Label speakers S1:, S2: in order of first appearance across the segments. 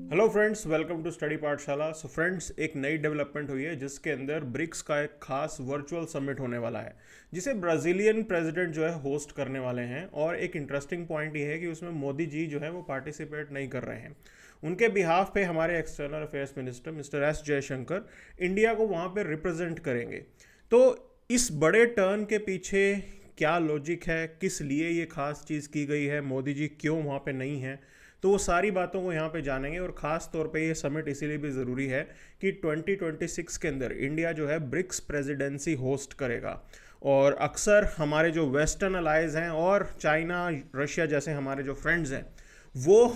S1: Hello friends, welcome to study Pathshala. So friends, एक नई development हुई है जिसके अंदर ब्रिक्स का एक खास वर्चुअल समिट होने वाला है जिसे ब्राज़ीलियन प्रेसिडेंट जो है होस्ट करने वाले हैं। और एक इंटरेस्टिंग पॉइंट ये है कि उसमें मोदी जी जो है वो पार्टिसिपेट नहीं कर रहे हैं। उनके बिहाफ पे हमारे external affairs minister mister S Jaishankar India को वहाँ पे रिप्रेजेंट करेंगे। तो इस बड़े टर्न के पीछे क्या लॉजिक है, किस लिए ये खास चीज़ की गई है, मोदी जी क्यों वहाँ पे नहीं हैं, तो वो सारी बातों को यहाँ पे जानेंगे। और ख़ास तौर पे ये समिट इसीलिए भी ज़रूरी है कि 2026 के अंदर इंडिया जो है ब्रिक्स प्रेसिडेंसी होस्ट करेगा। और अक्सर हमारे जो वेस्टर्न अलाइज हैं और चाइना रशिया जैसे हमारे जो फ्रेंड्स हैं वो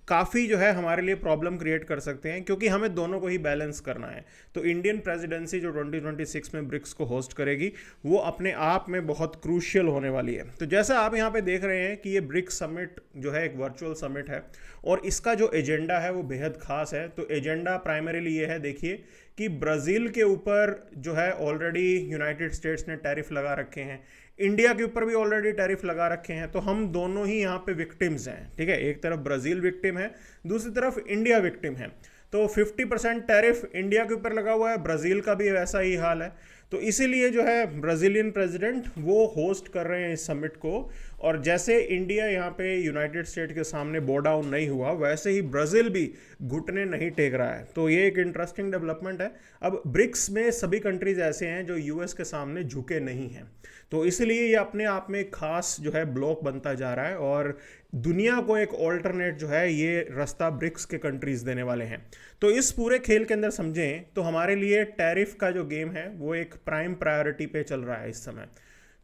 S1: काफ़ी जो है हमारे लिए प्रॉब्लम क्रिएट कर सकते हैं, क्योंकि हमें दोनों को ही बैलेंस करना है। तो इंडियन प्रेसिडेंसी जो 2026 में ब्रिक्स को होस्ट करेगी वो अपने आप में बहुत क्रूशियल होने वाली है। तो जैसा आप यहाँ पे देख रहे हैं कि ये ब्रिक्स समिट जो है एक वर्चुअल समिट है और इसका जो एजेंडा है वो बेहद खास है। तो एजेंडा प्राइमरीली ये है, देखिए, कि ब्राज़ील के ऊपर जो है ऑलरेडी यूनाइटेड स्टेट्स ने टैरिफ लगा रखे हैं, इंडिया के ऊपर भी ऑलरेडी टैरिफ लगा रखे हैं। तो हम दोनों ही यहाँ पे विक्टिम्स हैं, ठीक है। एक तरफ ब्राज़ील विक्टिम है, दूसरी तरफ इंडिया विक्टिम है। तो 50% टैरिफ इंडिया के ऊपर लगा हुआ है, ब्राज़ील का भी वैसा ही हाल है। तो इसीलिए जो है ब्राज़ीलियन प्रेसिडेंट वो होस्ट कर रहे हैं इस समिट को। और जैसे इंडिया यहाँ पे यूनाइटेड स्टेट के सामने बो डाउन नहीं हुआ, वैसे ही ब्राज़ील भी घुटने नहीं टेक रहा है। तो ये एक इंटरेस्टिंग डेवलपमेंट है। अब ब्रिक्स में सभी कंट्रीज ऐसे हैं जो यूएस के सामने झुके नहीं हैं, तो इसलिए ये अपने आप में एक खास जो है ब्लॉक बनता जा रहा है और दुनिया को एक ऑल्टरनेट जो है ये रास्ता ब्रिक्स के कंट्रीज देने वाले हैं। तो इस पूरे खेल के अंदर समझें तो हमारे लिए टैरिफ का जो गेम है वो एक प्राइम प्रायोरिटी पे चल रहा है इस समय।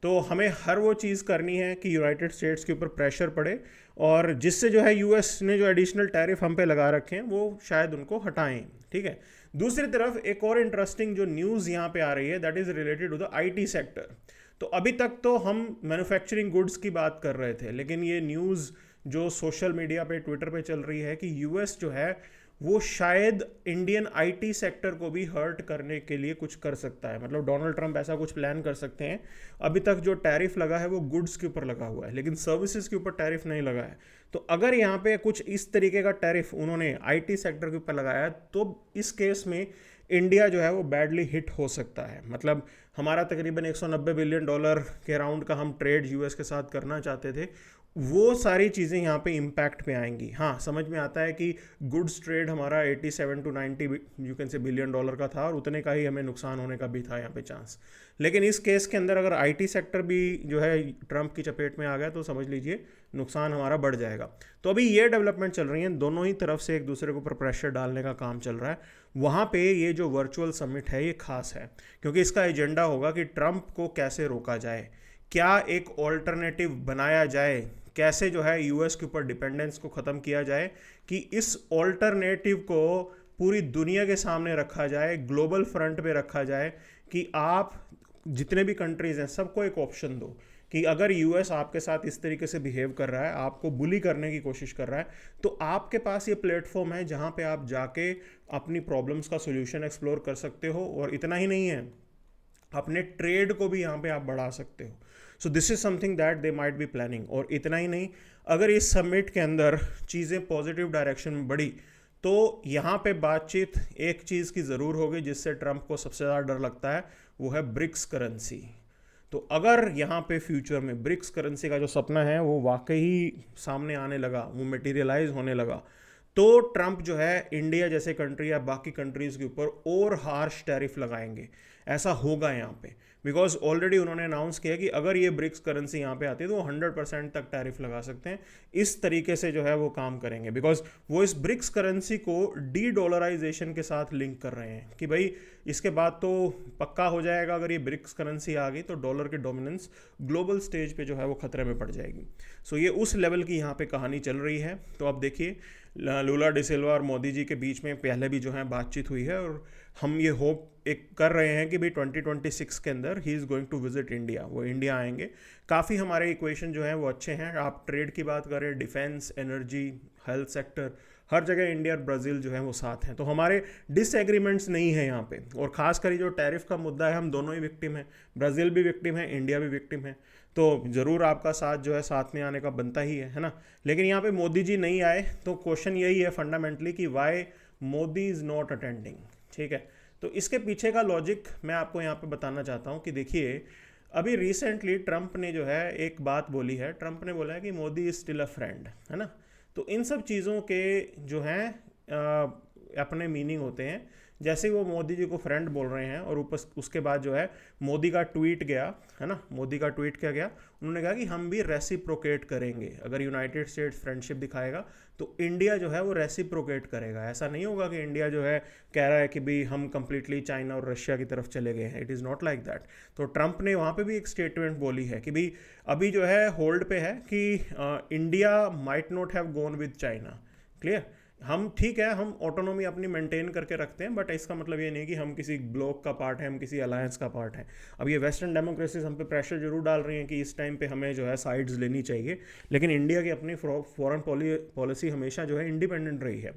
S1: तो हमें हर वो चीज़ करनी है कि यूनाइटेड स्टेट्स के ऊपर प्रेशर पड़े और जिससे जो है यूएस ने जो एडिशनल टैरिफ हम पे लगा रखे हैं वो शायद उनको हटाएं, ठीक है। दूसरी तरफ एक और इंटरेस्टिंग जो न्यूज़ यहाँ पे आ रही है, that is related to the IT sector. तो अभी तक तो हम मैन्युफैक्चरिंग गुड्स की बात कर रहे थे, लेकिन ये न्यूज़ जो सोशल मीडिया पे ट्विटर पे चल रही है कि यूएस जो है वो शायद इंडियन आईटी सेक्टर को भी हर्ट करने के लिए कुछ कर सकता है। मतलब डोनाल्ड ट्रंप ऐसा कुछ प्लान कर सकते हैं। अभी तक जो टैरिफ लगा है वो गुड्स के ऊपर लगा हुआ है, लेकिन सर्विसेज के ऊपर टैरिफ नहीं लगा है। तो अगर यहाँ पे कुछ इस तरीके का टैरिफ उन्होंने आईटी सेक्टर के ऊपर लगाया तो इस केस में इंडिया जो है वो बैडली हिट हो सकता है। मतलब हमारा तकरीबन 190 बिलियन डॉलर के अराउंड का हम ट्रेड यूएस के साथ करना चाहते थे, वो सारी चीज़ें यहाँ पे इम्पैक्ट पे आएंगी। हाँ, समझ में आता है कि गुड्स ट्रेड हमारा 87 to 90 you can say billion dollar का था और उतने का ही हमें नुकसान होने का भी था यहाँ पे चांस। लेकिन इस केस के अंदर अगर आईटी सेक्टर भी जो है ट्रंप की चपेट में आ गया तो समझ लीजिए नुकसान हमारा बढ़ जाएगा। तो अभी ये डेवलपमेंट चल रही है, दोनों ही तरफ से एक दूसरे के ऊपर प्रेशर डालने का काम चल रहा है। वहाँ पे ये जो वर्चुअल समिट है ये खास है क्योंकि इसका एजेंडा होगा कि ट्रंप को कैसे रोका जाए, क्या एक ऑल्टरनेटिव बनाया जाए, कैसे जो है यूएस के ऊपर डिपेंडेंस को ख़त्म किया जाए, कि इस ऑल्टरनेटिव को पूरी दुनिया के सामने रखा जाए, ग्लोबल फ्रंट पे रखा जाए, कि आप जितने भी कंट्रीज़ हैं सबको एक ऑप्शन दो कि अगर यूएस आपके साथ इस तरीके से बिहेव कर रहा है, आपको बुली करने की कोशिश कर रहा है, तो आपके पास ये प्लेटफॉर्म है जहाँ पे आप जाके अपनी प्रॉब्लम्स का सोल्यूशन एक्सप्लोर कर सकते हो। और इतना ही नहीं है, अपने ट्रेड को भी यहाँ पे आप बढ़ा सकते हो। So this is something that they might be planning. और इतना ही नहीं, अगर इस समिट के अंदर चीज़ें पॉजिटिव डायरेक्शन में बढ़ी तो यहाँ पे बातचीत एक चीज़ की ज़रूर होगी जिससे ट्रंप को सबसे ज़्यादा डर लगता है, वो है ब्रिक्स करेंसी। तो अगर यहाँ पे फ्यूचर में ब्रिक्स करेंसी का जो सपना है वो वाकई सामने आने लगा, वो मटेरियलाइज होने लगा, तो ट्रंप जो है इंडिया जैसे कंट्री या बाकी कंट्रीज़ के ऊपर और हार्श टैरिफ लगाएंगे। ऐसा होगा यहाँ पे, बिकॉज ऑलरेडी उन्होंने अनाउंस किया कि अगर ये ब्रिक्स करेंसी यहाँ पे आती है तो वो 100% तक टैरिफ लगा सकते हैं। इस तरीके से जो है वो काम करेंगे, बिकॉज वो इस ब्रिक्स करेंसी को डी डॉलराइजेशन के साथ लिंक कर रहे हैं कि भाई इसके बाद तो पक्का हो जाएगा, अगर ये ब्रिक्स करेंसी आ गई तो डॉलर की डोमिनेंस ग्लोबल स्टेज पे जो है वो खतरे में पड़ जाएगी। सो ये उस लेवल की यहाँ पे कहानी चल रही है। तो अब देखिए, लूला डिसिल्वा और मोदी जी के बीच में पहले भी जो है बातचीत हुई है और हम ये होप एक कर रहे हैं कि भाई 2026 के अंदर ही is going to visit India, वो इंडिया आएंगे। काफ़ी हमारे इक्वेशन जो हैं वो अच्छे हैं। आप ट्रेड की बात करें, डिफेंस, एनर्जी, हेल्थ सेक्टर, हर जगह इंडिया और ब्राज़ील जो है वो साथ हैं। तो हमारे डिसएग्रीमेंट्स नहीं है यहाँ पे, और ख़ासकर जो टैरिफ का मुद्दा है हम दोनों ही विक्टिम हैं, ब्राज़ील भी विक्टिम है, इंडिया भी विक्टिम है। तो ज़रूर आपका साथ जो है साथ में आने का बनता ही है ना। लेकिन यहाँ पे मोदी जी नहीं आए, तो क्वेश्चन यही है फंडामेंटली कि why Modi is not attending. ठीक है, तो इसके पीछे का लॉजिक मैं आपको यहाँ पे बताना चाहता हूँ कि देखिए, अभी रिसेंटली ट्रंप ने जो है एक बात बोली है, ट्रंप ने बोला है कि Modi is still a friend, है ना। तो इन सब चीज़ों के जो हैं अपने मीनिंग होते हैं। जैसे वो मोदी जी को फ्रेंड बोल रहे हैं, और ऊपर उसके बाद जो है मोदी का ट्वीट गया, है ना, मोदी का ट्वीट क्या गया, उन्होंने कहा कि हम भी रेसिप्रोकेट करेंगे। अगर यूनाइटेड स्टेट्स फ्रेंडशिप दिखाएगा तो इंडिया जो है वो रेसिप्रोकेट करेगा। ऐसा नहीं होगा कि इंडिया जो है कह रहा है कि भाई हम कंप्लीटली चाइना और रशिया की तरफ चले गए हैं। It is not like that. तो ट्रंप ने वहाँ पे भी एक स्टेटमेंट बोली है कि भाई अभी जो है होल्ड पे है कि India might not have gone with China. Clear, हम ठीक है, हम ऑटोनॉमी अपनी मेंटेन करके रखते हैं, बट इसका मतलब ये नहीं कि हम किसी ब्लॉक का पार्ट है, हम किसी अलायंस का पार्ट है। अब ये वेस्टर्न डेमोक्रेसीज हम पे प्रेशर जरूर डाल रही हैं कि इस टाइम पे हमें जो है साइड्स लेनी चाहिए, लेकिन इंडिया की अपनी फॉरेन पॉलिसी हमेशा जो है इंडिपेंडेंट रही है,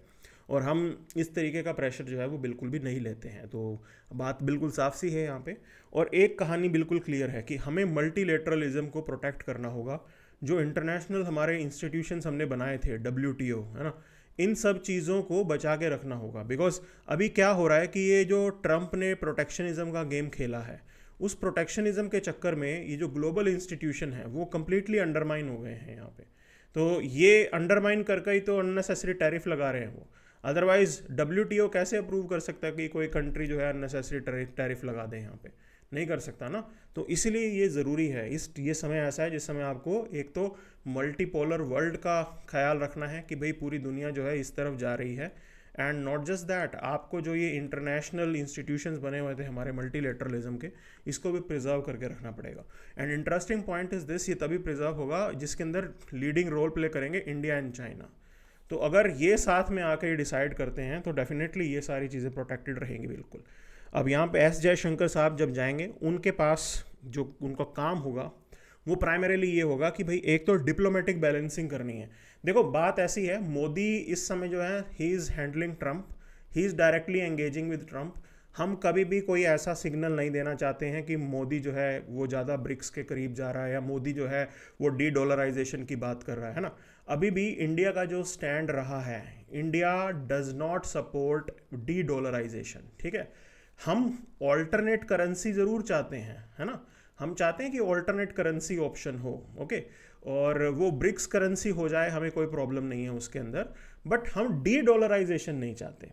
S1: और हम इस तरीके का प्रेशर जो है वो बिल्कुल भी नहीं लेते हैं। तो बात बिल्कुल साफ सी है यहाँ पे। और एक कहानी बिल्कुल क्लियर है कि हमें मल्टीलेटरलिज्म को प्रोटेक्ट करना होगा। जो इंटरनेशनल हमारे इंस्टीट्यूशंस हमने बनाए थे, WTO, है ना, इन सब चीज़ों को बचा के रखना होगा। बिकॉज अभी क्या हो रहा है कि ये जो ट्रंप ने प्रोटेक्शनिज्म का गेम खेला है, उस प्रोटेक्शनिज्म के चक्कर में ये जो ग्लोबल इंस्टीट्यूशन है वो कम्प्लीटली अंडरमाइन हो गए हैं यहाँ पे। तो ये अंडरमाइन करके ही तो अननेसेसरी टैरिफ लगा रहे हैं वो। अदरवाइज WTO कैसे अप्रूव कर सकता है कि कोई कंट्री जो है अननेसेसरी टैरिफ लगा दे यहाँ पे? नहीं कर सकता ना। तो इसलिए ये ज़रूरी है, ये समय ऐसा है जिस समय आपको एक तो मल्टीपोलर वर्ल्ड का ख्याल रखना है कि भाई पूरी दुनिया जो है इस तरफ जा रही है, एंड नॉट जस्ट दैट, आपको जो ये इंटरनेशनल इंस्टीट्यूशंस बने हुए थे हमारे मल्टीलेटरलिज्म के, इसको भी प्रिजर्व करके रखना पड़ेगा। And interesting point is this, ये तभी प्रिजर्व होगा जिसके अंदर लीडिंग रोल प्ले करेंगे इंडिया एंड चाइना। तो अगर ये साथ में आकर डिसाइड करते हैं तो डेफिनेटली ये सारी चीज़ें प्रोटेक्टेड रहेंगी बिल्कुल। अब यहाँ पे एस जयशंकर साहब जब जाएंगे, उनके पास जो उनका काम होगा वो प्राइमरीली ये होगा कि भाई एक तो डिप्लोमेटिक बैलेंसिंग करनी है। देखो बात ऐसी है, मोदी इस समय जो है he is handling Trump, he is directly engaging with Trump. हम कभी भी कोई ऐसा सिग्नल नहीं देना चाहते हैं कि मोदी जो है वो ज़्यादा ब्रिक्स के करीब जा रहा है, या मोदी जो है वो डी डॉलराइजेशन की बात कर रहा है ना। अभी भी इंडिया का जो स्टैंड रहा है, India does not support de dollarisation. ठीक है, हम ऑल्टरनेट करेंसी ज़रूर चाहते हैं, है ना, हम चाहते हैं कि ऑल्टरनेट करेंसी ऑप्शन हो, ओके, और वो ब्रिक्स करेंसी हो जाए, हमें कोई प्रॉब्लम नहीं है उसके अंदर, बट हम डी डॉलराइजेशन नहीं चाहते।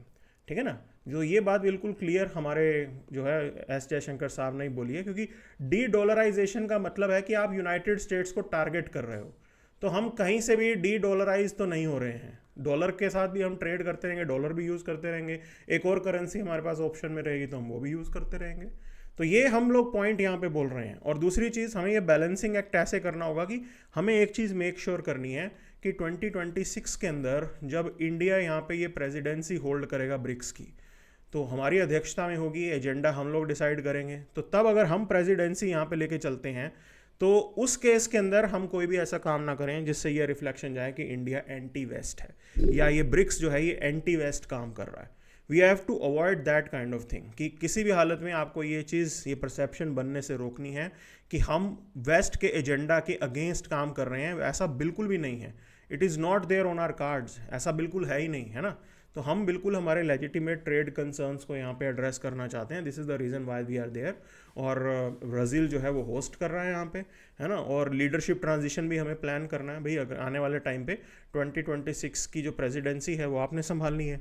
S1: ठीक है ना, जो ये बात बिल्कुल क्लियर हमारे जो है एस जयशंकर साहब ने ही बोली है, क्योंकि डी डॉलराइजेशन का मतलब है कि आप यूनाइटेड स्टेट्स को टारगेट कर रहे हो। तो हम कहीं से भी डी डॉलराइज तो नहीं हो रहे हैं, डॉलर के साथ भी हम ट्रेड करते रहेंगे, डॉलर भी यूज़ करते रहेंगे, एक और करेंसी हमारे पास ऑप्शन में रहेगी तो हम वो भी यूज़ करते रहेंगे। तो ये हम लोग पॉइंट यहाँ पे बोल रहे हैं। और दूसरी चीज़, हमें ये बैलेंसिंग एक्ट ऐसे करना होगा कि हमें एक चीज़ मेक श्योर करनी है कि 2026 के अंदर जब इंडिया यहाँ पे ये प्रेसिडेंसी होल्ड करेगा ब्रिक्स की, तो हमारी अध्यक्षता में होगी, एजेंडा हम लोग डिसाइड करेंगे। तो तब अगर हम प्रेसिडेंसी यहाँ पे लेके चलते हैं तो उस केस के अंदर हम कोई भी ऐसा काम ना करें जिससे ये रिफ्लेक्शन जाए कि इंडिया एंटी वेस्ट है, या ये ब्रिक्स जो है ये एंटी वेस्ट काम कर रहा है। We have to avoid that kind of thing, कि किसी भी हालत में आपको ये चीज़, ये परसेप्शन बनने से रोकनी है कि हम वेस्ट के एजेंडा के अगेंस्ट काम कर रहे हैं। ऐसा बिल्कुल भी नहीं है, it is not there on our cards, ऐसा बिल्कुल है ही नहीं, है ना। तो हम बिल्कुल हमारे लेजिटिमेट ट्रेड कंसर्न्स को यहाँ पे एड्रेस करना चाहते हैं। This is the reason why we are there. और ब्राज़ील जो है वो होस्ट कर रहा है यहाँ पे, है ना। और लीडरशिप ट्रांजिशन भी हमें प्लान करना है भाई, अगर आने वाले टाइम पे 2026 की जो प्रेसिडेंसी है वो आपने संभालनी है,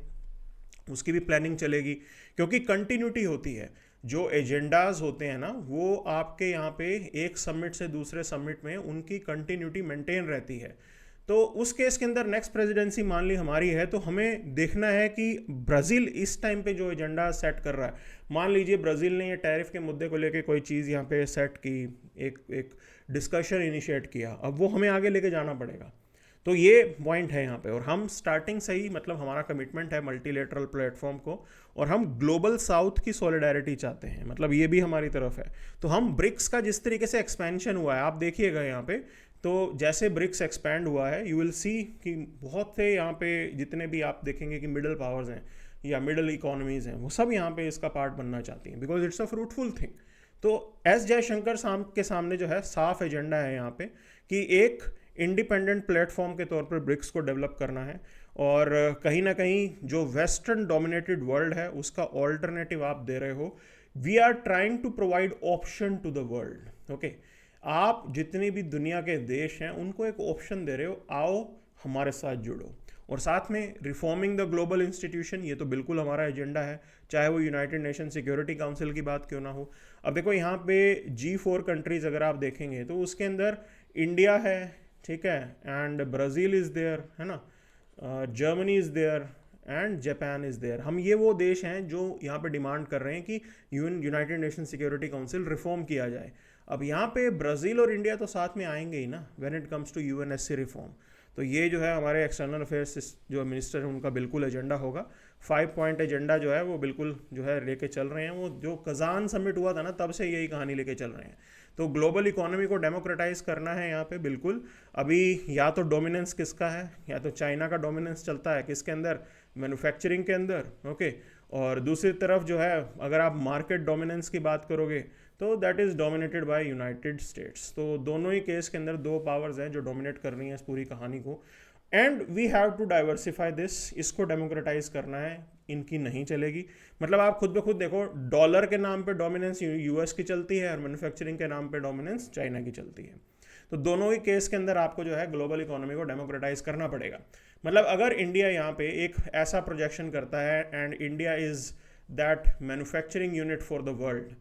S1: उसकी भी प्लानिंग चलेगी, क्योंकि कंटिन्यूटी होती है। जो एजेंडाज होते हैं ना वो आपके यहाँ पे एक समिट से दूसरे समिट में उनकी कंटिन्यूटी मेंटेन रहती है। तो उस केस के अंदर नेक्स्ट प्रेसिडेंसी मान ली हमारी है, तो हमें देखना है कि ब्राज़ील इस टाइम पे जो एजेंडा सेट कर रहा है, मान लीजिए ब्राज़ील ने ये टैरिफ के मुद्दे को लेके कोई चीज़ यहाँ पे सेट की, एक डिस्कशन इनिशिएट किया, अब वो हमें आगे लेके जाना पड़ेगा। तो ये पॉइंट है यहाँ पे। और हम स्टार्टिंग से ही, मतलब हमारा कमिटमेंट है मल्टीलेटरल प्लेटफॉर्म को, और हम ग्लोबल साउथ की सॉलिडारिटी चाहते हैं, मतलब ये भी हमारी तरफ है। तो हम ब्रिक्स का जिस तरीके से एक्सपेंशन हुआ है, आप देखिएगा यहाँ पे तो जैसे ब्रिक्स एक्सपैंड हुआ है यू विल सी कि बहुत से यहाँ पे जितने भी आप देखेंगे कि मिडल पावर्स हैं या मिडल इकोनॉमीज़ हैं वो सब यहाँ पे इसका पार्ट बनना चाहती हैं, because it's a fruitful thing. तो एस जयशंकर के सामने जो है साफ एजेंडा है यहाँ पे कि एक इंडिपेंडेंट प्लेटफॉर्म के तौर पर ब्रिक्स को डेवलप करना है, और कहीं ना कहीं जो वेस्टर्न डोमिनेटेड वर्ल्ड है उसका ऑल्टरनेटिव आप दे रहे हो। We are trying to provide option to the world. Okay, आप जितनी भी दुनिया के देश हैं उनको एक ऑप्शन दे रहे हो, आओ हमारे साथ जुड़ो। और साथ में रिफॉर्मिंग द ग्लोबल इंस्टीट्यूशन, ये तो बिल्कुल हमारा एजेंडा है, चाहे वो यूनाइटेड नेशन सिक्योरिटी काउंसिल की बात क्यों ना हो। अब देखो यहाँ पे G4 कंट्रीज अगर आप देखेंगे तो उसके अंदर इंडिया है, ठीक है, एंड ब्राज़ील इज़ देयर, है ना, Germany is there and Japan is there. हम ये वो देश हैं जो यहाँ पे डिमांड कर रहे हैं कि United nation security council reform किया जाए। अब यहाँ पे ब्राज़ील और इंडिया तो साथ में आएंगे ही ना when it comes to UNSC reform. तो ये जो है हमारे एक्सटर्नल अफेयर्स जो मिनिस्टर हैं उनका बिल्कुल एजेंडा होगा। 5 पॉइंट एजेंडा जो है वो बिल्कुल जो है लेके चल रहे हैं। वो जो कज़ान समिट हुआ था ना तब से यही कहानी लेके चल रहे हैं। तो ग्लोबल इकोनॉमी को डेमोक्रेटाइज करना है यहाँ पे बिल्कुल। अभी या तो डोमिनेंस किसका है, या तो चाइना का डोमिनेंस चलता है किसके अंदर, मैन्युफैक्चरिंग के अंदर, ओके। और दूसरी तरफ जो है अगर आप मार्केट डोमिनेंस की बात करोगे तो that is dominated by United states. तो दोनों ही केस के अंदर दो पावर्स हैं जो डोमिनेट कर रही हैं इस पूरी कहानी को, and we have to diversify this. इसको डेमोक्रेटाइज करना है, इनकी नहीं चलेगी। मतलब आप खुद ब खुद देखो, डॉलर के नाम पे डोमिनेंस US की चलती है और मैन्युफैक्चरिंग के नाम पे डोमिनेंस चाइना की चलती है। तो दोनों ही केस के अंदर आपको जो है ग्लोबल इकोनॉमी को डेमोक्रेटाइज करना पड़ेगा। मतलब अगर इंडिया यहाँ पे एक ऐसा प्रोजेक्शन करता है and India is that manufacturing unit for the world,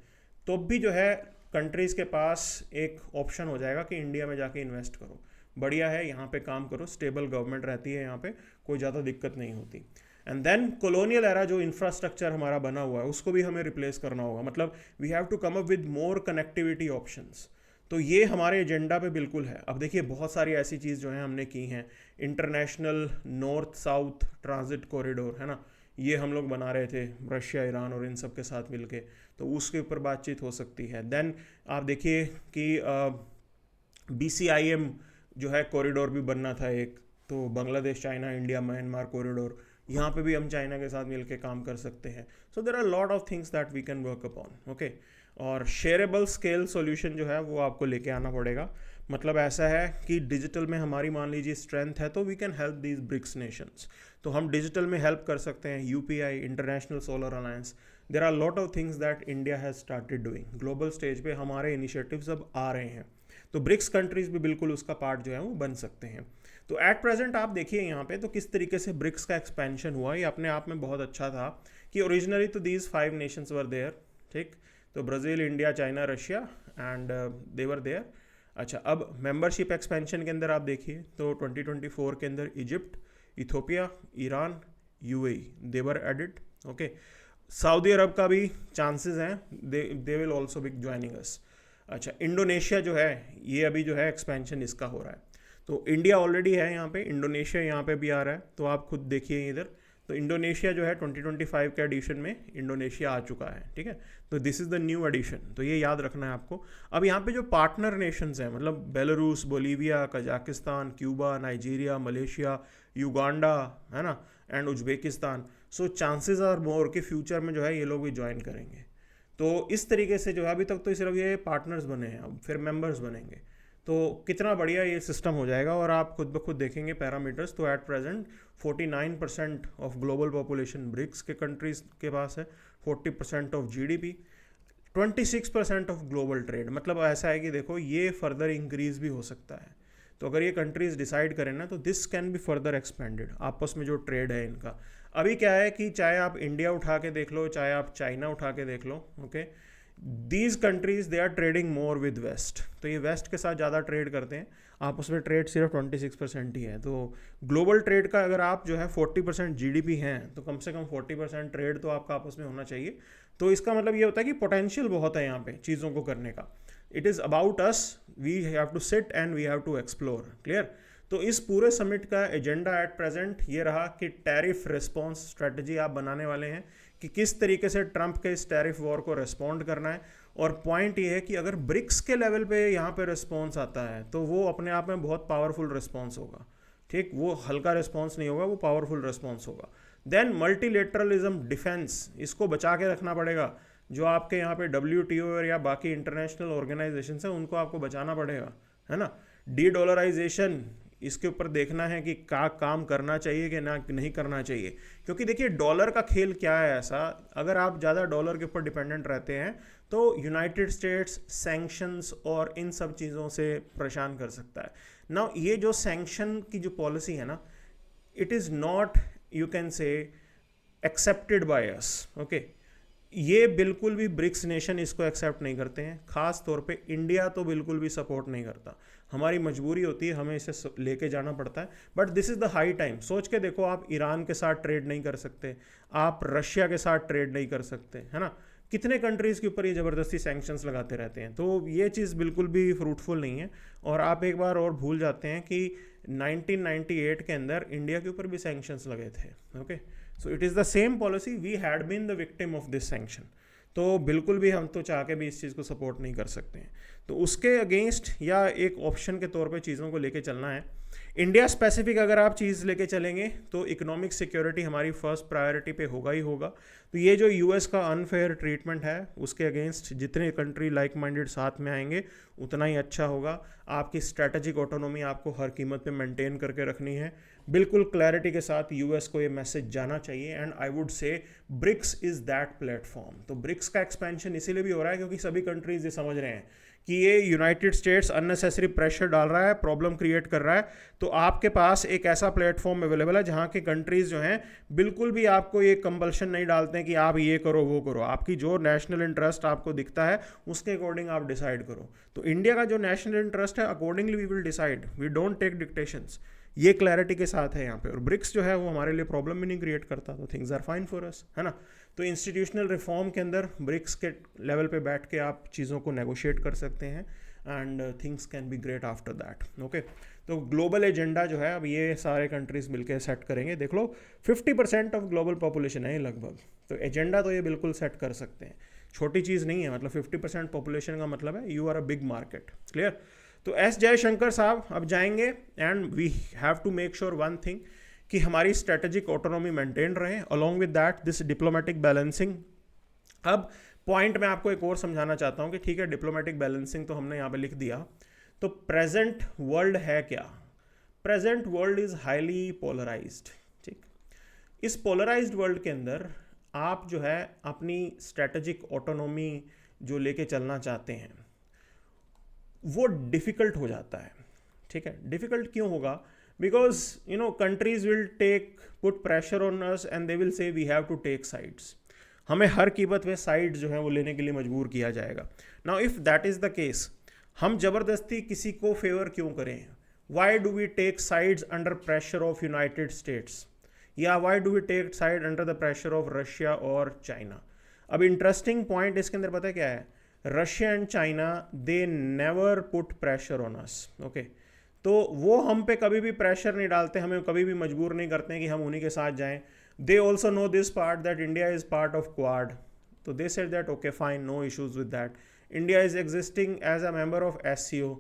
S1: तो भी जो है कंट्रीज़ के पास एक ऑप्शन हो जाएगा कि इंडिया में जाके इन्वेस्ट करो, बढ़िया है, यहाँ पे काम करो, स्टेबल गवर्नमेंट रहती है यहाँ पे, कोई ज़्यादा दिक्कत नहीं होती। एंड देन कॉलोनियल एरा जो इंफ्रास्ट्रक्चर हमारा बना हुआ है उसको भी हमें रिप्लेस करना होगा। मतलब we have to come up with more connectivity options. तो ये हमारे एजेंडा पे बिल्कुल है। अब देखिए बहुत सारी ऐसी चीज़ जो है हमने की हैं, international north south transit corridor, है ना, ये हम लोग बना रहे थे रशिया, ईरान और इन सब के साथ मिलके, तो उसके ऊपर बातचीत हो सकती है। देन आप देखिए कि BCIM जो है कॉरिडोर भी बनना था एक, तो Bangladesh China India Myanmar corridor, यहाँ पे भी हम चाइना के साथ मिलके काम कर सकते हैं। So there are lot of things that we can work upon, okay. और शेयरेबल स्केल सॉल्यूशन जो है वो आपको लेके आना पड़ेगा। मतलब ऐसा है कि डिजिटल में हमारी मान लीजिए स्ट्रेंथ है तो we can help these BRICS nations. तो हम डिजिटल में हेल्प कर सकते हैं, UPI, international solar alliance. There are lot of things that India has started doing. Global stage पे हमारे इनिशिएटिव्स अब आ रहे हैं, तो ब्रिक्स कंट्रीज़ भी बिल्कुल उसका पार्ट जो है वो बन सकते हैं। तो एट प्रेजेंट आप देखिए यहाँ पे तो किस तरीके से ब्रिक्स का एक्सपेंशन हुआ, ये अपने आप में बहुत अच्छा था कि ओरिजिनली तो दीज 5 नेशंस वर देयर, ठीक, तो Brazil, India, China, Russia and they were there. अच्छा, अब मेंबरशिप एक्सपेंशन के अंदर आप देखिए तो 2024 के अंदर इजिप्ट, इथोपिया, ईरान, UAE दे वर एडिड, ओके। सऊदी अरब का भी चांसेस हैं, they will also be joining us. अच्छा, इंडोनेशिया जो है ये अभी जो है एक्सपेंशन इसका हो रहा है। तो इंडिया ऑलरेडी है यहाँ पे, इंडोनेशिया यहाँ पे भी आ रहा है, तो आप खुद देखिए इधर। तो इंडोनेशिया जो है 2025 के एडिशन में इंडोनेशिया आ चुका है, ठीक है। तो this is the new edition, तो ये याद रखना है आपको। अब यहाँ पे जो पार्टनर नेशंस हैं, मतलब Belarus, Bolivia, Kazakhstan, Cuba, Nigeria, Malaysia, Uganda, है ना, and Uzbekistan. So chances are more कि फ्यूचर में जो है ये लोग भी ज्वाइन करेंगे। तो इस तरीके से जो है अभी तक तो सिर्फ ये पार्टनर्स बने हैं, अब फिर मेंबर्स बनेंगे। तो कितना बढ़िया ये सिस्टम हो जाएगा। और आप खुद ब खुद देखेंगे पैरामीटर्स, तो at present 49% of global population BRICS के कंट्रीज़ के पास है, 40% of GDP, 26% of global trade. मतलब ऐसा है कि देखो ये फर्दर इंक्रीज़ भी हो सकता है। तो अगर ये कंट्रीज़ डिसाइड करें ना तो this can be further expanded, आपस में जो ट्रेड है इनका। अभी क्या है कि चाहे आप इंडिया उठा के देख लो, चाहे आप चाइना उठा के देख लो, okay, these countries they are trading more with west. तो ये वेस्ट के साथ ज़्यादा ट्रेड करते हैं, आपस में ट्रेड सिर्फ 26% ही है। तो ग्लोबल ट्रेड का अगर आप जो है 40% GDP हैं तो कम से कम 40% ट्रेड तो आपका आपस में होना चाहिए। तो इसका मतलब ये होता है कि पोटेंशियल बहुत है यहाँ पे चीज़ों को करने का। It is about us, we have to sit and we have to explore, clear. तो इस पूरे समिट का एजेंडा एट प्रेजेंट ये रहा कि टैरिफ रिस्पॉन्स स्ट्रेटजी आप बनाने वाले हैं कि किस तरीके से ट्रंप के इस टैरिफ वॉर को रिस्पॉन्ड करना है। और पॉइंट ये है कि अगर ब्रिक्स के लेवल पे यहाँ पे रिस्पॉन्स आता है तो वो अपने आप में बहुत पावरफुल रिस्पॉन्स होगा, ठीक, वो हल्का रिस्पॉन्स नहीं होगा, वो पावरफुल रिस्पॉन्स होगा। देन मल्टीलेटरलिज्म, डिफेंस, इसको बचा के रखना पड़ेगा। जो आपके यहाँ पे WTO या बाकी इंटरनेशनल ऑर्गेनाइजेशन है उनको आपको बचाना पड़ेगा, है ना। डी डॉलराइजेशन, इसके ऊपर देखना है कि क्या काम करना चाहिए कि ना नहीं करना चाहिए, क्योंकि देखिए डॉलर का खेल क्या है ऐसा, अगर आप ज़्यादा डॉलर के ऊपर डिपेंडेंट रहते हैं तो यूनाइटेड स्टेट्स सैंक्शंस और इन सब चीज़ों से परेशान कर सकता है ना। ये जो सैंक्शन की जो पॉलिसी है ना, it is not, you can से, एक्सेप्टेड बाय अस, ओके। ये बिल्कुल भी ब्रिक्स नेशन इसको एक्सेप्ट नहीं करते हैं, खास तौर पे इंडिया तो बिल्कुल भी सपोर्ट नहीं करता। हमारी मजबूरी होती है, हमें इसे लेके जाना पड़ता है, but this is the high time. सोच के देखो, आप ईरान के साथ ट्रेड नहीं कर सकते, आप रशिया के साथ ट्रेड नहीं कर सकते, है ना। कितने कंट्रीज़ के ऊपर ये ज़बरदस्ती सैंक्शंस लगाते रहते हैं, तो ये चीज़ बिल्कुल भी फ्रूटफुल नहीं है। और आप एक बार और भूल जाते हैं कि 1998 के अंदर इंडिया के ऊपर भी सैंक्शंस लगे थे, okay. So it is the same policy, we had been the victim of this sanction. तो बिल्कुल भी हम तो चाह के भी इस चीज़ को सपोर्ट नहीं कर सकते हैं। तो उसके अगेंस्ट या एक ऑप्शन के तौर पे चीज़ों को लेके चलना है। इंडिया स्पेसिफिक अगर आप चीज़ लेके चलेंगे तो इकोनॉमिक सिक्योरिटी हमारी फर्स्ट प्रायोरिटी पे होगा ही होगा। तो ये जो यूएस का अनफेयर ट्रीटमेंट है उसके अगेंस्ट जितने कंट्री लाइक माइंडेड साथ में आएंगे उतना ही अच्छा होगा। आपकी स्ट्रैटेजिक ऑटोनॉमी आपको हर कीमत पे मेंटेन करके रखनी है। बिल्कुल क्लैरिटी के साथ यूएस को ये मैसेज जाना चाहिए, and I would say BRICS is that platform. तो ब्रिक्स का एक्सपेंशन इसीलिए भी हो रहा है क्योंकि सभी कंट्रीज ये समझ रहे हैं कि ये यूनाइटेड स्टेट्स अननेसेसरी प्रेशर डाल रहा है, प्रॉब्लम क्रिएट कर रहा है। तो आपके पास एक ऐसा प्लेटफॉर्म अवेलेबल है जहाँ के कंट्रीज़ जो हैं बिल्कुल भी आपको ये कंपल्शन नहीं डालते हैं कि आप ये करो वो करो। आपकी जो नेशनल इंटरेस्ट आपको दिखता है उसके अकॉर्डिंग आप डिसाइड करो। तो इंडिया का जो नेशनल इंटरेस्ट है accordingly we will decide, we don't take dictations. ये क्लैरिटी के साथ है यहाँ पे। और ब्रिक्स जो है वो हमारे लिए प्रॉब्लम भी नहीं क्रिएट करता, तो things are fine for us, है ना। तो इंस्टीट्यूशनल रिफॉर्म के अंदर ब्रिक्स के लेवल पे बैठ के आप चीज़ों को नेगोशिएट कर सकते हैं, and things can be great after that, okay. तो ग्लोबल एजेंडा जो है अब ये सारे कंट्रीज़ मिलकर सेट करेंगे। देख लो 50% ऑफ ग्लोबल पॉपुलेशन है लगभग, तो एजेंडा तो ये बिल्कुल सेट कर सकते हैं। छोटी चीज़ नहीं है, मतलब 50% पॉपुलेशन का मतलब है you are a big market, clear. तो एस जयशंकर साहब अब जाएंगे, and we have to make sure one thing कि हमारी स्ट्रेटेजिक ऑटोनॉमी मेंटेन रहे, along with that this diplomatic balancing. अब पॉइंट मैं आपको एक और समझाना चाहता हूँ कि ठीक है डिप्लोमेटिक बैलेंसिंग तो हमने यहाँ पे लिख दिया, तो प्रेजेंट वर्ल्ड है क्या? Present world is highly polarised, ठीक। इस पोलराइज्ड वर्ल्ड के अंदर आप जो है अपनी स्ट्रेटेजिक ऑटोनॉमी जो लेके चलना चाहते हैं वो डिफ़िकल्ट हो जाता है, ठीक है। डिफ़िकल्ट क्यों होगा? Because you know countries will put pressure on us and they will say we have to take sides. हमें हर कीमत पे साइड जो है वो लेने के लिए मजबूर किया जाएगा। Now if that is the case, हम ज़बरदस्ती किसी को फेवर क्यों करें? Why do we take sides under pressure of United States, या why do we take side under the pressure of Russia और चाइना? अब इंटरेस्टिंग पॉइंट इसके अंदर पता है क्या है? Russia and China they never put pressure on us, okay. तो वो हम पे कभी भी प्रेशर नहीं डालते, हमें कभी भी मजबूर नहीं करते हैं कि हम उन्हीं के साथ जाएं। They also know this part that India is part of Quad, तो they said that okay fine, no issues with that. India is existing as a member of SCO,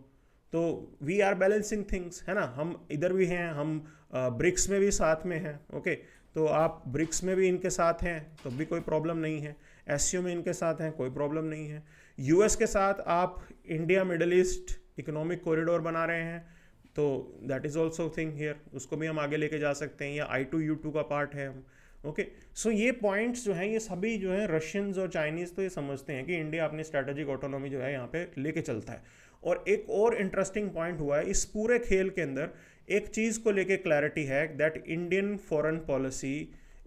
S1: तो वी आर बैलेंसिंग थिंग्स, है ना। हम इधर भी हैं, हम BRICS में भी साथ में हैं, ओके। तो आप ब्रिक्स में भी इनके साथ हैं तो भी कोई प्रॉब्लम नहीं है, SCO में इनके साथ हैं कोई प्रॉब्लम नहीं है। US के साथ आप India middle east economic corridor बना रहे हैं तो that is also thing here, उसको भी हम आगे लेके जा सकते हैं, या I2U2 का पार्ट है हम, ओके। सो ये पॉइंट्स जो हैं ये सभी जो हैं रशियंस और चाइनीज़ तो ये समझते हैं कि इंडिया अपनी स्ट्रैटेजिक ऑटोनॉमी जो है यहाँ पे लेके चलता है। और एक और इंटरेस्टिंग पॉइंट हुआ है इस पूरे खेल के अंदर, एक चीज़ को लेके क्लैरिटी है that Indian foreign policy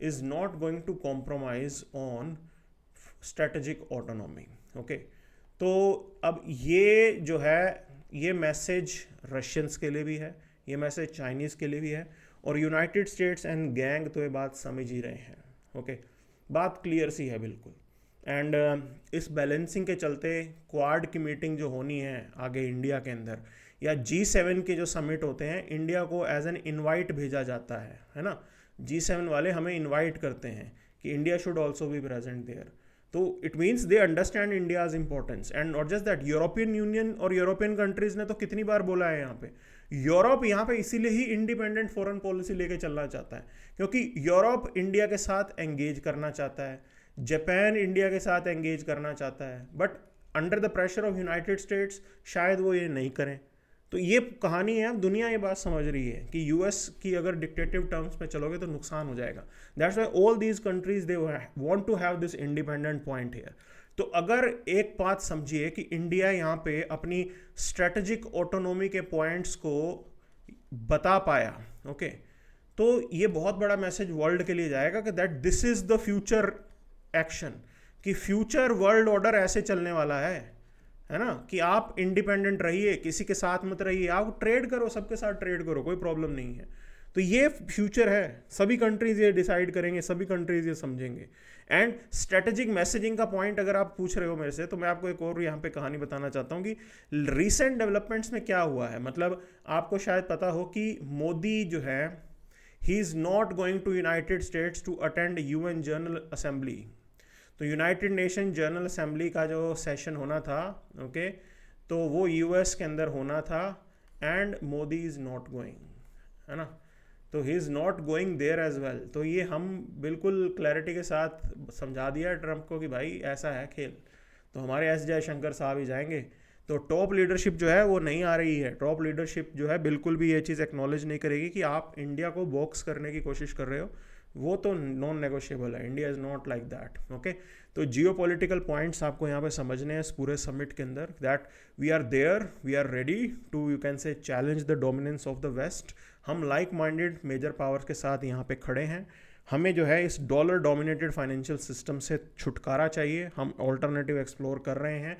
S1: is not going to compromise on strategic autonomy, okay. तो अब ये जो है ये मैसेज रशियंस के लिए भी है, ये मैसेज चाइनीज़ के लिए भी है, और यूनाइटेड स्टेट्स एंड गैंग तो ये बात समझ ही रहे हैं, ओके। बात क्लियर सी है बिल्कुल। एंड इस बैलेंसिंग के चलते क्वाड की मीटिंग जो होनी है आगे इंडिया के अंदर, या G7 के जो समिट होते हैं, इंडिया को एज एन इनवाइट भेजा जाता है ना। G7 वाले हमें इनवाइट करते हैं कि India should also be present there. तो it means they understand India's importance. And not just that, European Union और यूरोपियन कंट्रीज ने तो कितनी बार बोला है यहाँ पे, यूरोप यहाँ पे इसीलिए ही इंडिपेंडेंट फॉरेन पॉलिसी लेके चलना चाहता है, क्योंकि यूरोप इंडिया के साथ एंगेज करना चाहता है, जापान इंडिया के साथ एंगेज करना चाहता है, but under the pressure of United states शायद वो ये नहीं करें। तो ये कहानी है, अब दुनिया ये बात समझ रही है कि यूएस की अगर डिक्टेटिव टर्म्स में चलोगे तो नुकसान हो जाएगा। That's why all these countries they want to have this independent point here. तो अगर एक बात समझिए कि इंडिया यहाँ पे अपनी स्ट्रेटेजिक ऑटोनॉमी के पॉइंट्स को बता पाया, ओके, तो ये बहुत बड़ा मैसेज वर्ल्ड के लिए जाएगा कि that this is the future action, कि फ्यूचर वर्ल्ड ऑर्डर ऐसे चलने वाला है ना, कि आप इंडिपेंडेंट रहिए, किसी के साथ मत रहिए, आप ट्रेड करो, सबके साथ ट्रेड करो, कोई प्रॉब्लम नहीं है। तो ये फ्यूचर है, सभी कंट्रीज ये डिसाइड करेंगे, सभी कंट्रीज ये समझेंगे। एंड स्ट्रेटेजिक मैसेजिंग का पॉइंट अगर आप पूछ रहे हो मेरे से, तो मैं आपको एक और यहाँ पे कहानी बताना चाहता हूँ कि रिसेंट डेवलपमेंट्स में क्या हुआ है। मतलब आपको शायद पता हो कि मोदी जो है, he is not going to United States to attend UN General Assembly. तो यूनाइटेड नेशन जनरल असेंबली का जो सेशन होना था, ओके, तो वो यूएस के अंदर होना था, एंड मोदी इज़ नॉट गोइंग, है ना, तो he is not going there as well. तो ये हम बिल्कुल क्लैरिटी के साथ समझा दिया ट्रंप को कि भाई ऐसा है खेल, तो हमारे एस जयशंकर साहब ही जाएंगे। तो टॉप लीडरशिप जो है वो नहीं आ रही है, टॉप लीडरशिप जो है बिल्कुल भी ये चीज़ एक्नॉलेज नहीं करेगी कि आप इंडिया को बॉक्स करने की कोशिश कर रहे हो, वो तो नॉन नेगोशिएबल है। India is not like that, okay. तो जियो पॉलिटिकल पॉइंट्स आपको यहाँ पे समझने हैं इस पूरे समिट के अंदर, that we are there, we are ready to, you can say, challenge the dominance of the west. हम लाइक माइंडेड मेजर पावर्स के साथ यहाँ पे खड़े हैं। हमें जो है इस डॉलर डोमिनेटेड फाइनेंशियल सिस्टम से छुटकारा चाहिए, हम ऑल्टरनेटिव एक्सप्लोर कर रहे हैं,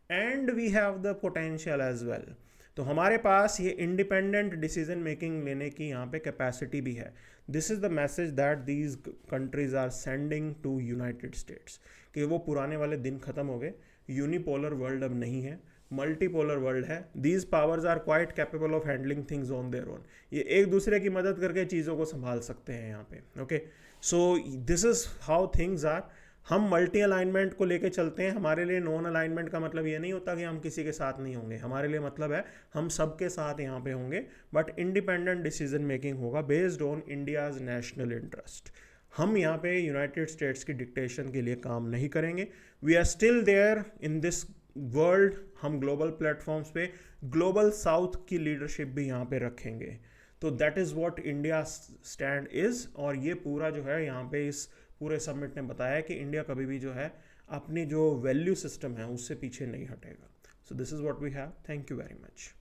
S1: and we have the potential as well. तो हमारे पास ये इंडिपेंडेंट डिसीजन मेकिंग लेने की यहाँ पे कैपेसिटी भी है। This is the message that these countries are sending to United States, कि वो पुराने वाले दिन खत्म हो गए, यूनिपोलर वर्ल्ड अब नहीं है, मल्टीपोलर वर्ल्ड है। These powers are quite capable of handling things on their own, ये एक दूसरे की मदद करके चीज़ों को संभाल सकते हैं यहाँ पे, okay. So this is how things are. हम मल्टी अलाइनमेंट को लेके चलते हैं, हमारे लिए नॉन अलाइनमेंट का मतलब ये नहीं होता कि हम किसी के साथ नहीं होंगे, हमारे लिए मतलब है हम सबके साथ यहाँ पे होंगे, बट इंडिपेंडेंट डिसीजन मेकिंग होगा based on India's national interest. हम यहाँ पे यूनाइटेड स्टेट्स की डिक्टेशन के लिए काम नहीं करेंगे। We are still there in this world. हम ग्लोबल प्लेटफॉर्म्स पे ग्लोबल साउथ की लीडरशिप भी यहाँ पे रखेंगे। तो that is what India stand is. और ये पूरा जो है यहाँ पे इस पूरे समिट ने बताया कि इंडिया कभी भी जो है अपनी जो वैल्यू सिस्टम है उससे पीछे नहीं हटेगा। So this is what we have. Thank you very much.